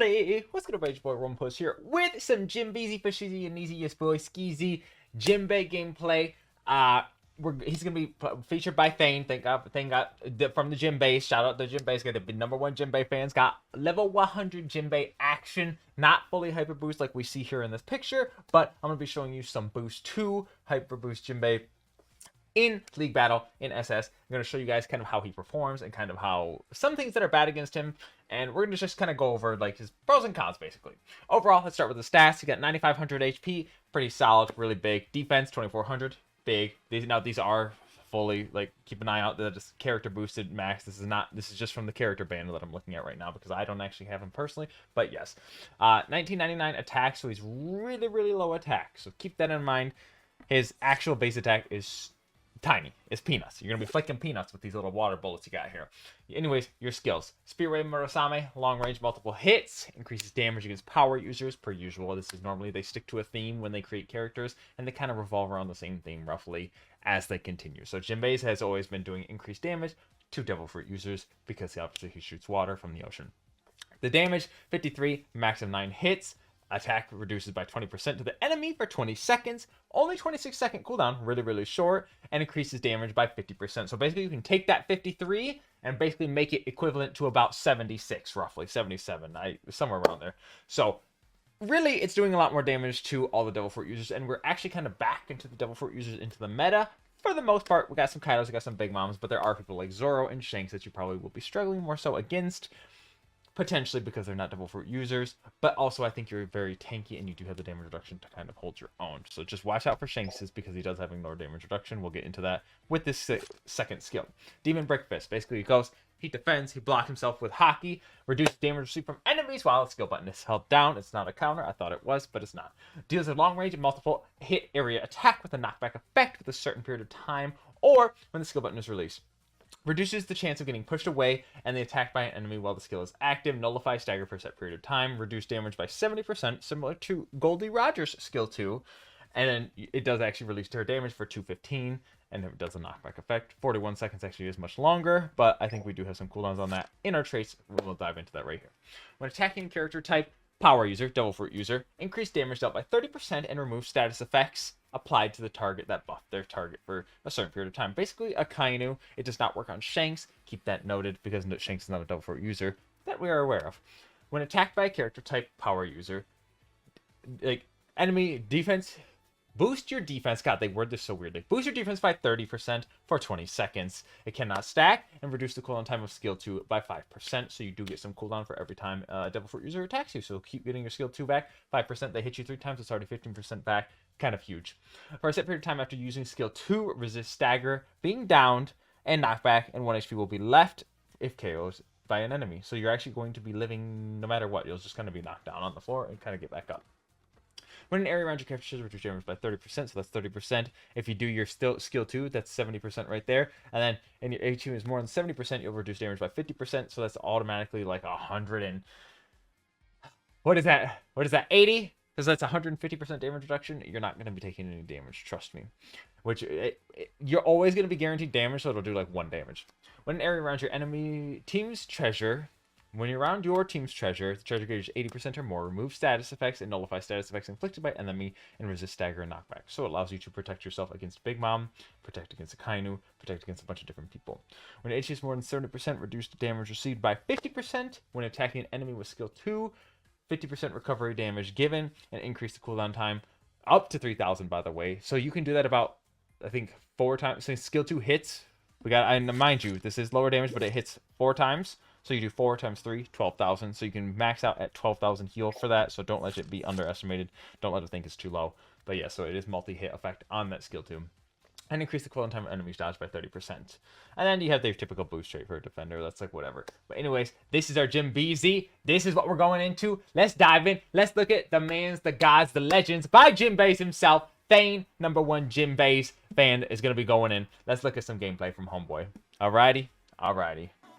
family! What's good, everybody? Your boy Romanpuss here with some Jinbei for Shizzy and Easy, yes boy, Skeezy Jimbei gameplay. He's gonna be featured by Thane. Thank God from the Jinbei. Shout out to Jinbei's got the #1 Jinbei fans. Got level 100 Jinbei action, not fully hyper boost like we see here in this picture, but I'm gonna be showing you some boost 2 hyper boost Jinbei in League Battle, in SS. I'm going to show you guys kind of how he performs and kind of how some things that are bad against him. And we're going to just kind of go over like his pros and cons, basically. Overall, let's start with the stats. He got 9,500 HP, pretty solid, really big. Defense, 2,400, big. These are fully, like, keep an eye out that it's character boosted max. This is just from the character banner that I'm looking at right now because I don't actually have him personally, but yes. 1999 attack, so he's really, really low attack. So keep that in mind. His actual base attack is tiny. It's peanuts. You're gonna be flicking peanuts with these little water bullets you got here. Anyways, your skills: Spear Ray Murasame, long range, multiple hits, increases damage against power users per usual. This is normally they stick to a theme when they create characters, and they kind of revolve around the same theme roughly as they continue. So Jinbei's has always been doing increased damage to Devil Fruit users because obviously he shoots water from the ocean. The damage: 53, max of 9 hits. Attack reduces by 20% to the enemy for 20 seconds. Only 26-second cooldown, really, really short, and increases damage by 50%. So basically, you can take that 53 and basically make it equivalent to about 76, roughly 77, somewhere around there. So really, it's doing a lot more damage to all the Devil Fruit users, and we're actually kind of back into the Devil Fruit users into the meta. For the most part, we got some Kaidos, we got some Big Moms, but there are people like Zoro and Shanks that you probably will be struggling more so against. Potentially because they're not Devil Fruit users, but also I think you're very tanky and you do have the damage reduction to kind of hold your own. So just watch out for Shanks because he does have a lower damage reduction. We'll get into that with this second skill. Demon Break Fist. Basically he goes, he defends, he blocks himself with Hockey, reduces damage received from enemies while the skill button is held down. It's not a counter. I thought it was, but it's not. Deals a long range and multiple hit area attack with a knockback effect with a certain period of time or when the skill button is released. Reduces the chance of getting pushed away and the attack by an enemy while the skill is active. Nullify stagger for a set period of time. Reduce damage by 70%, similar to Goldie Rogers' skill 2. And then it does actually release terror damage for 215, and it does a knockback effect. 41 seconds actually is much longer, but I think we do have some cooldowns on that in our traits. We'll dive into that right here. When attacking character type, Power user, Devil Fruit user, increase damage dealt by 30% and remove status effects applied to the target that buff their target for a certain period of time. Basically, a Kainu. It does not work on Shanks. Keep that noted because Shanks is not a Devil Fruit user that we are aware of. When attacked by a character type, Power user, like enemy defense, boost your defense. God, they word this so weirdly. Boost your defense by 30% for 20 seconds. It cannot stack and reduce the cooldown time of skill 2 by 5%. So you do get some cooldown for every time a Devil Fruit user attacks you. So keep getting your skill 2 back. 5%. They hit you 3 times. It's already 15% back. Kind of huge. For a set period of time after using skill 2, resist stagger, being downed, and knockback, and 1 HP will be left if KO'd by an enemy. So you're actually going to be living no matter what. You'll just kind of be knocked down on the floor and kind of get back up. When an area around your character shows reduce damage by 30%, so that's 30%. If you do your skill 2, that's 70% right there. And then and your HP is more than 70%, you'll reduce damage by 50%. So that's automatically like 100 and what is that? 80? Because that's 150% damage reduction. You're not going to be taking any damage, trust me. Which you're always going to be guaranteed damage, so it'll do like 1 damage. When an area around your enemy team's treasure. When you're around your team's treasure, the treasure gauge is 80% or more. Remove status effects and nullify status effects inflicted by enemy and resist stagger and knockback. So it allows you to protect yourself against Big Mom, protect against a Kainu, protect against a bunch of different people. When HP is more than 70%, reduce the damage received by 50%. When attacking an enemy with skill 2, 50% recovery damage given, and increase the cooldown time up to 3,000, by the way. So you can do that about, I think, 4 times. Since skill 2 hits, and mind you, this is lower damage, but it hits 4 times. So you do 4 times 3, 12,000. So you can max out at 12,000 heal for that. So don't let it be underestimated. Don't let it think it's too low. But yeah, so it is multi-hit effect on that skill 2. And increase the cooldown time of enemies dodge by 30%. And then you have the typical boost trait for a defender. That's like whatever. But anyways, this is our Jinbei. This is what we're going into. Let's dive in. Let's look at the mans, the gods, the legends by Jinbei himself. Thane, #1 Jinbei's fan is going to be going in. Let's look at some gameplay from Homeboy. Alrighty.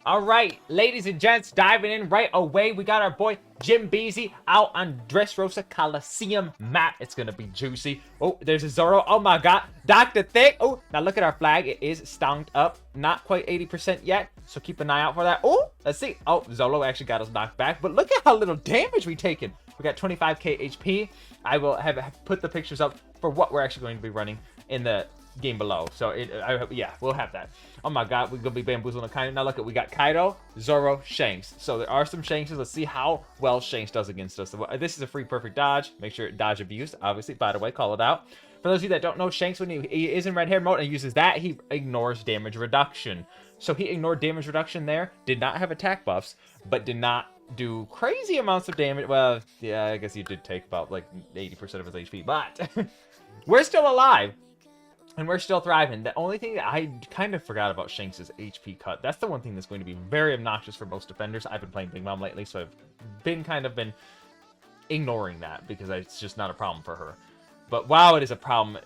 All right, ladies and gents, diving in right away. We got our boy Jinbei out on Dressrosa Coliseum map. It's gonna be juicy. Oh, there's a Zoro. Oh my god, Dr. Thick. Oh, now look at our flag. It is stonked up. Not quite 80% yet, so keep an eye out for that. Oh, let's see. Oh, Zolo actually got us knocked back, but look at how little damage we taken. We got 25k HP. I will have put the pictures up for what we're actually going to be running in the game below. So yeah, we'll have that. Oh my god, we're gonna be bamboozling Kaido. Now look at, we got Kaido, Zoro, Shanks. So there are some Shankses. Let's see how well Shanks does against us. This is a free perfect dodge. Make sure dodge abuse, obviously, by the way, call it out. For those of you that don't know, Shanks, when he is in red hair mode and uses that, he ignores damage reduction. So he ignored damage reduction there, did not have attack buffs, but did not do crazy amounts of damage. Well, yeah, I guess he did take about like 80% of his HP, but we're still alive. And we're still thriving. The only thing that I kind of forgot about Shanks is HP cut. That's the one thing that's going to be very obnoxious for most defenders. I've been playing Big Mom lately, so I've been ignoring that because it's just not a problem for her. But wow, it is a problem,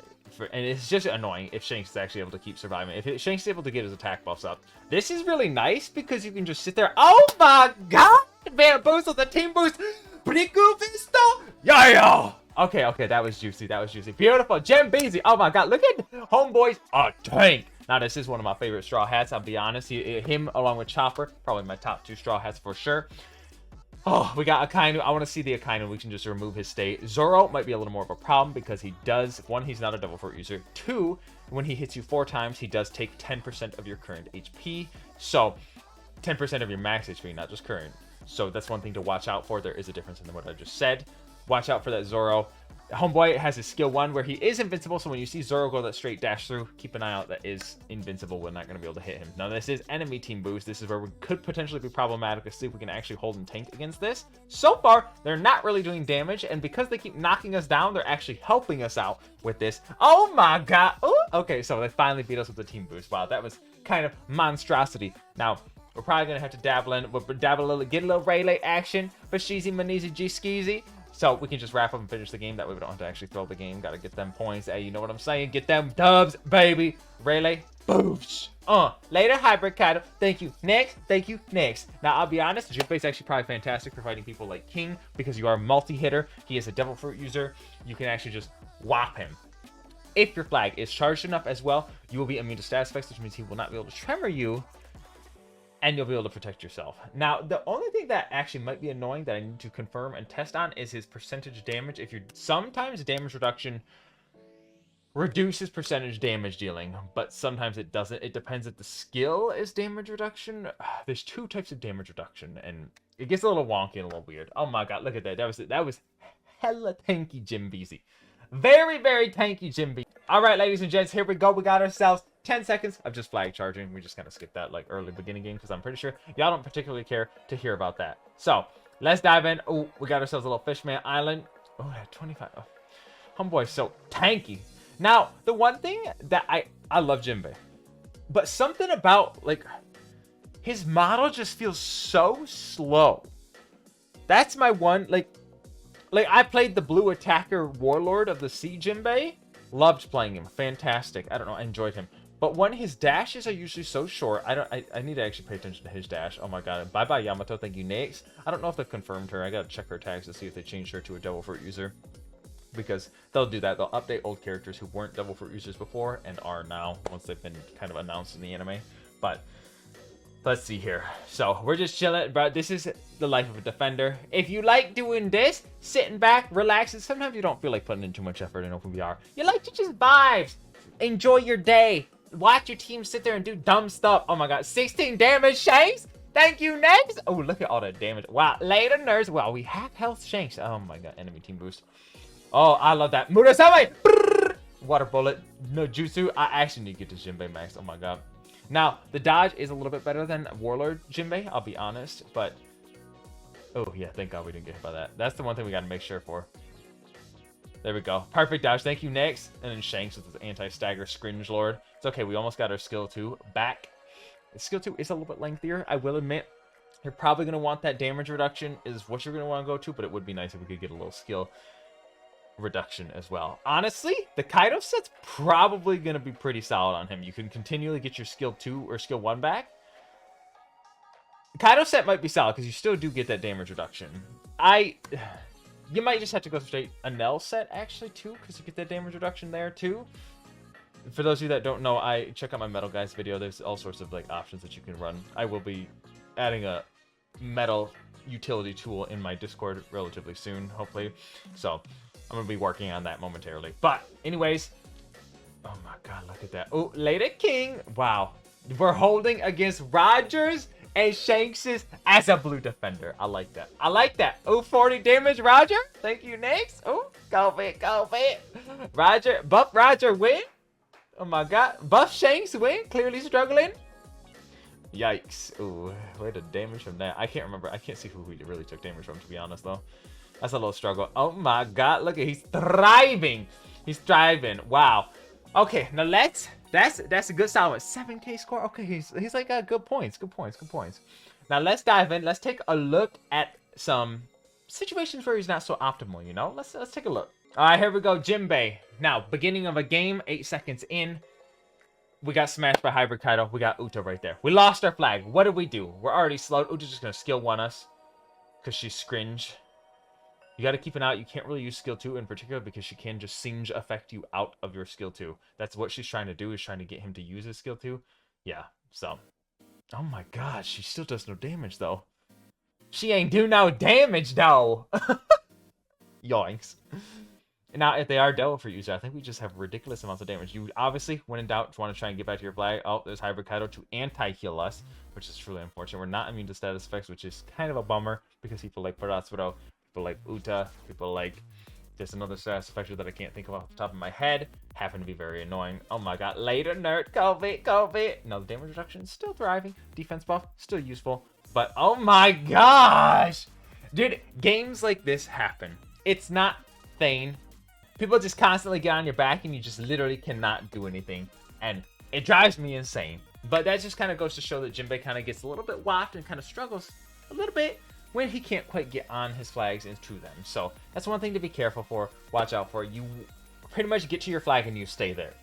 and it's just annoying if Shanks is actually able to keep surviving. If Shanks is able to get his attack buffs up. This is really nice because you can just sit there. Oh my god! Bamboozle the team boost! Briku Visto! Yeah! Okay, that was juicy. That was juicy. Beautiful. Jinbei. Oh my god, look at homeboys. A tank. Now, this is one of my favorite straw hats, I'll be honest. Him along with Chopper, probably my top 2 straw hats for sure. Oh, we got Akainu. I want to see the Akainu. We can just remove his state. Zoro might be a little more of a problem because he does, 1, he's not a double fruit user. 2, when he hits you 4 times, he does take 10% of your current HP. So, 10% of your max HP, not just current. So, that's one thing to watch out for. There is a difference in what I just said. Watch out for that Zoro. Homeboy has his skill 1 where he is invincible, so when you see Zoro go that straight dash through, keep an eye out. That is invincible. We're not going to be able to hit him. Now, this is enemy team boost. This is where we could potentially be problematic. Let's see if we can actually hold and tank against this. So far, they're not really doing damage, and because they keep knocking us down, they're actually helping us out with this. Oh my god. Ooh. Okay, so they finally beat us with the team boost. Wow, that was kind of monstrosity. Now, we're probably going to have to dabble in. We'll dabble a little, get a little Rayleigh action for Sheezy, Manizi, G-Skeezy. So we can just wrap up and finish the game. That way we don't have to actually throw the game. Got to get them points. Hey, you know what I'm saying? Get them dubs, baby. Rayleigh, boosh. Later, Hybrid Kaido. Thank you. Next. Thank you. Next. Now, I'll be honest. Jinbei is actually probably fantastic for fighting people like King because you are a multi-hitter. He is a Devil Fruit user. You can actually just whop him. If your flag is charged enough as well, you will be immune to status effects, which means he will not be able to tremor you. And you'll be able to protect yourself. Now, the only thing that actually might be annoying that I need to confirm and test on is his percentage damage. If you're sometimes damage reduction reduces percentage damage dealing, but sometimes it doesn't. It depends if the skill is damage reduction. There's 2 types of damage reduction, and it gets a little wonky and a little weird. Oh my god, look at that. That was hella tanky Jinbei. Very, very tanky Jinbei. All right, ladies and gents, here we go. We got ourselves 10 seconds of just flag charging. We just kind of skipped that like early beginning game because I'm pretty sure y'all don't particularly care to hear about that. So let's dive in. Oh, we got ourselves a little Fishman Island. Oh, that 25. Oh, homeboy, so tanky. Now, the one thing that I love Jinbei, but something about like his model just feels so slow. That's my one like I played the blue attacker warlord of the sea Jinbei. Loved playing him. Fantastic. I don't know. I enjoyed him. But when his dashes are usually so short, I need to actually pay attention to his dash. Oh my god. Bye-bye, Yamato. Thank you, Nates. I don't know if they've confirmed her. I gotta check her tags to see if they changed her to a Devil Fruit user. Because they'll do that. They'll update old characters who weren't Devil Fruit users before and are now, once they've been kind of announced in the anime. But let's see here. So we're just chilling, bro. This is the life of a defender. If you like doing this, sitting back, relaxing, sometimes you don't feel like putting in too much effort in OpenVR. You like to just vibes, enjoy your day, watch your team sit there and do dumb stuff. Oh my god, 16 damage, Shanks. Thank you, next. Oh, look at all that damage. Wow, later, nerds. Wow, we have health, Shanks. Oh my god, enemy team boost. Oh, I love that. Murasame. Water bullet. No jutsu. I actually need to get to Jinbei max. Oh my god. Now, the dodge is a little bit better than Warlord Jinbei, I'll be honest, but... Oh, yeah, thank God we didn't get hit by that. That's the one thing we got to make sure for. There we go. Perfect dodge. Thank you, next. And then Shanks with his anti-stagger Scringe Lord. It's okay, we almost got our skill 2 back. Skill 2 is a little bit lengthier, I will admit. You're probably going to want that damage reduction is what you're going to want to go to, but it would be nice if we could get a little skill reduction as well. Honestly, the Kaido set's probably going to be pretty solid on him. You can continually get your skill 2 or skill 1 back. Kaido set might be solid because you still do get that damage reduction. You might just have to go straight a Nell set actually too, because you get that damage reduction there too. For those of you that don't know, I check out my Metal Guys video. There's all sorts of like options that you can run. I will be adding a metal utility tool in my Discord relatively soon, hopefully. So I'm gonna be working on that momentarily. But anyways, oh my god, look at that. Oh, Lady King. Wow. We're holding against Rogers and Shanks's as a blue defender. I like that. I like that. Oh, 40 damage, Roger. Thank you, next. Oh, go fit, go fit. Roger, buff Roger win. Oh my god. Buff Shanks win. Clearly struggling. Yikes. Ooh, where the damage from that? I can't remember. I can't see who we really took damage from, to be honest, though. That's a little struggle. Oh my god. Look at, he's thriving. He's thriving. Wow. Okay, now that's a good solid 7K score. Okay, he's like good points. Good points. Now let's dive in. Let's take a look at some situations where he's not so optimal, you know? Let's take a look. All right, here we go. Jinbei. Now, beginning of a game, 8 seconds in. We got smashed by Hybrid Kaido. We got Uta right there. We lost our flag. What did we do? We're already slowed. Uta's just going to skill 1 us because she's cringe. You got to keep an eye out. You can't really use skill 2 in particular because she can just singe affect you out of your skill 2. That's what she's trying to do, is trying to get him to use his skill 2. Yeah, so. Oh my god, she still does no damage though. She ain't do no damage though. Yoinks. Now, if they are Devil Fruit user, I think we just have ridiculous amounts of damage. You obviously, when in doubt, want to try and get back to your flag. Oh, there's Hybrid Kaido to anti-heal us, which is truly unfortunate. We're not immune to status effects, which is kind of a bummer because people like Paratsuro, people like Uta, people like there's another status effect that I can't think of off the top of my head. Happen to be very annoying. Oh my god, later nerd, COVID. No, the damage reduction is still thriving. Defense buff, still useful. But oh my gosh! Dude, games like this happen. It's not Thane. People just constantly get on your back and you just literally cannot do anything. And it drives me insane. But that just kind of goes to show that Jinbei kind of gets a little bit whopped and kind of struggles a little bit when he can't quite get on his flags and to them. So that's one thing to be careful for, watch out for. You pretty much get to your flag and you stay there.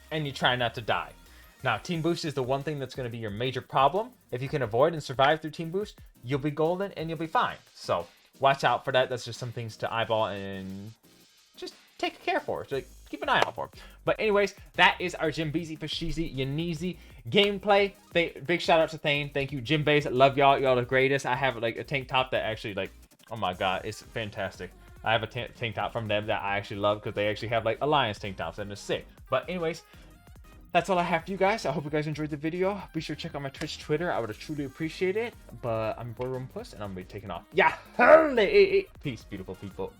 And you try not to die. Now, Team Boost is the one thing that's going to be your major problem. If you can avoid and survive through Team Boost, you'll be golden and you'll be fine. So watch out for that. That's just some things to eyeball and just take care for. So, like, keep an eye out for. But anyways, that is our Jimbei Fashizi Yanizi gameplay. Big shout out to Thane. Thank you, Jinbei. Love y'all. Y'all the greatest. I have like a tank top that actually, like, oh my god, it's fantastic. I have a tank top from them that I actually love because they actually have like Alliance tank tops and it's sick. But anyways, that's all I have for you guys. I hope you guys enjoyed the video. Be sure to check out my Twitch, Twitter. I would truly appreciate it. But I'm your boy Romanpuss and I'm gonna be taking off. Yeah, peace, beautiful people.